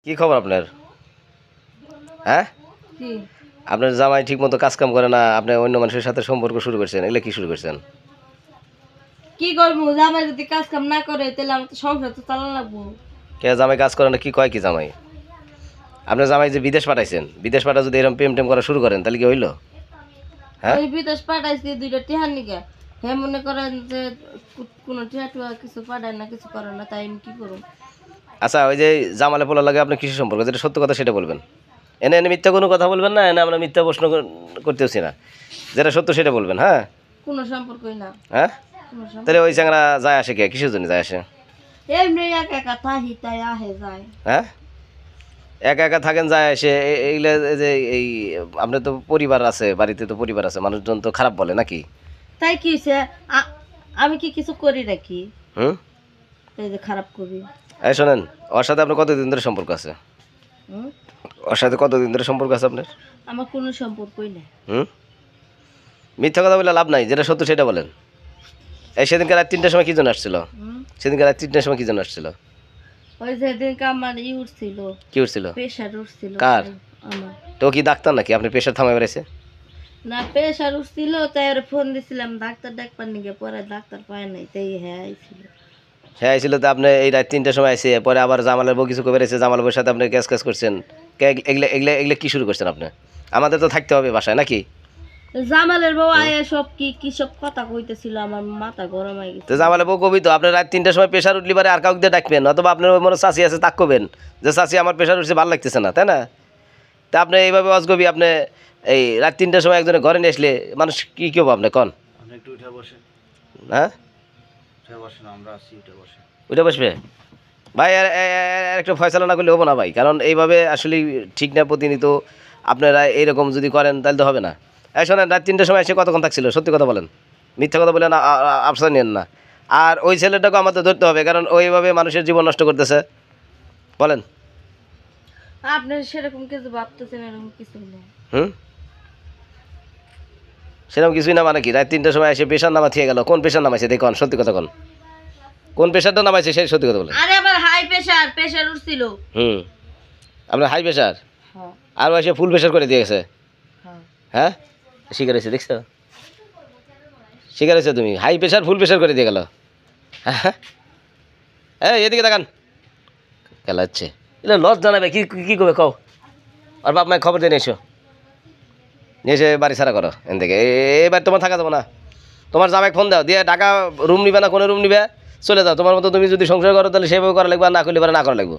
কি খবর আপনার? হ্যাঁ, কি আপনার জামাই ঠিক মতো কাজ কাম করে না, আপনি অন্য মানুষের সাথে সম্পর্ক শুরু করছেন, এগুলো কি শুরু করছেন? কি করবো? জামাই যদি কাজ কাম না করে তাহলে আমার তো সংসার তো চালান লাগবো। কে জামাই কাজ করে না? কি কয় কি জামাই? আপনার জামাই যে বিদেশ পাঠাইছেন, বিদেশ পাঠা যদি এরকম প্রেম টেম করা শুরু করেন তাহলে কি হইলো? হ্যাঁ, ওই বিদেশ পাঠাইছি 2টা টিহার নিকে। হে মনে করেন যে কোনো টিহা টুয়া কিছু পাঠায় না, কিছু করে না, তাই আমি কি করবো? আচ্ছা, ওই যে জামালে পোলা লাগে আপনার কিসের সম্পর্ক, যেটা সত্য কথা সেটা বলবেন। এনে এনে মিথ্যা কোনো কথা বলবেন না, এনে আমরা মিথ্যা প্রশ্ন করতেছি না, যেটা সত্য সেটা বলবেন। হ্যাঁ কোনো সম্পর্কই না, হ্যাঁ, কোনো সম্পর্ক। তাহলে ওই চ্যাংরা যায় আসে কে, কিসের জন্য যায় আসে? এমনি একা একা থাহি তাই আহে যায়। হ্যাঁ, একা একা থাকেন যায় আসে, এইগুলা যে এই আপনার তো পরিবার আছে, বাড়িতে তো পরিবার আছে, মানুষজন তো খারাপ বলে নাকি? তাই কি হয়েছে? আমি কি কিছু করি নাকি হুম, এই যে খারাপ করি? এই শোনেন, ওর সাথে আপনার কতদিন ধরে সম্পর্ক আছে? হুম? ওর সাথে কতদিন ধরে সম্পর্ক আছে আপনার? আমার কোনো সম্পর্কই নেই। হুম, মিথ্যা কথা বলে লাভ নাই, যেটা সত্য সেটা বলেন। এই সেদিনকে রাত 3টার সময় কি জন্য আসছিল? হুম? সেদিনকে রাত 3টার সময় কি জন্য আসছিল? ওই যে দিনকে আমার উঠছিল, কি উঠছিল? প্রেশার উঠছিল। কার? আমার তো ও কি ডাক্তার নাকি আপনি প্রেশার থামাই বেড়েছে? না, প্রেশার উঠছিল, তাই ওরে ফোন দিছিলাম ডাক্তার ডাকবার নিকে, পরে ডাক্তার পায় নাই, তাই হ্যাঁ আইছিল। হ্যাঁ আইছিল, তো আপনি এই রাত 3টার সময় আইসে পরে আবার জামালের বউ কিছু করে বেড়েছে, জামালের বউর সাথে আপনি ক্যাশ ক্যাশ করছেন। এগুলা এগুলা এগুলা কি শুরু করছেন আপনি? আমাদের তো থাকতে হবে বাসায় নাকি? জামালের বউ আয়া সব কি কি সব কথা কইতেছিল, আমার মাথা গরম হয়ে তো গেছে। জামালের বউ কবি তো আপনি রাত 3টার সময় প্রেশার উঠলি পারে আর কাউকে দিয়ে ডাকবেন, অথবা আপনার ওই মনে চাষি আছে তাক করবেন যে চাষি আমার প্রেশার উঠছে, ভালো লাগতেছে না, তাই না? তা আপনি এইভাবে অজগবি আপনি এই রাত 3টার সময় একজনের ঘরে নিয়ে আসলে মানুষ কি কেউ আপনি কন? আপনি একটু উঠে বসেন, হ্যাঁ, উঠে বসেন, আমরা আছি, উঠে বসেন। উঠে বসবে ভাই, আর একটু ফয়সালা না করলে হবো না ভাই, কারণ এইভাবে আসলে ঠিক না, প্রতিনিয়ত আপনারা এইরকম যদি করেন তাহলে তো হবে না। এই শোনেন, রাত 3টার সময় এসে কতক্ষণ থাকছিল সত্যি কথা বলেন, মিথ্যা কথা বলেন, আফসা নিয়েন না। আর ওই ছেলেটাকে আমাদের ধরতে হবে, কারণ ওইভাবে মানুষের জীবন নষ্ট করতেছে। বলেন। আপনি সেরকম কিছু ভাবতেছেন, এরকম কিছু নেই। হুম, সেরকম কিছুই না মানে কি? রাত 3টার সময় এসে পেশার নামা থিয়ে গেল, কোন পেশার নামাইছে দেখুন, সত্যি কথা কোন, কোন পেশারটা নামাইছে সেই সত্যি কথা বলেন। আরে আমার হাই প্রেশার, প্রেশার উঠছিল। হুম, আপনার হাই প্রেশার, হ্যাঁ, আর এসে ফুল প্রেশার করে দিয়ে গেছে। হ্যাঁ। হ্যাঁ, শিকার হয়েছে দেখছো, শিকার হয়েছে তুমি, হাই প্রেশার ফুল প্রেশার করে দিয়ে গেল। হ্যাঁ, এই এদিকে দেখান, খেলা হচ্ছে, এটা লস জানাবে কি কি করবে কও? আর বাপ মায়ের খবর দিয়ে নিয়ে এসো, নিয়ে এসে বাড়ি ছাড়া করো এন থেকে। এবার তোমার থাকা যাবো না, তোমার জামাই ফোন দাও, দিয়ে ঢাকা রুম নিবে না, কোনো রুম নিবে, চলে যাও। তোমার মতো তুমি যদি সংসার করো তাহলে সেভাবে করা লাগবে, আর না করলে পারে না করা লাগবে।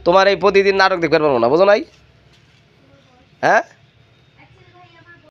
তোমার এই প্রতিদিন নাটক দেখতে পারবো না, বুঝো নাই? হ্যাঁ,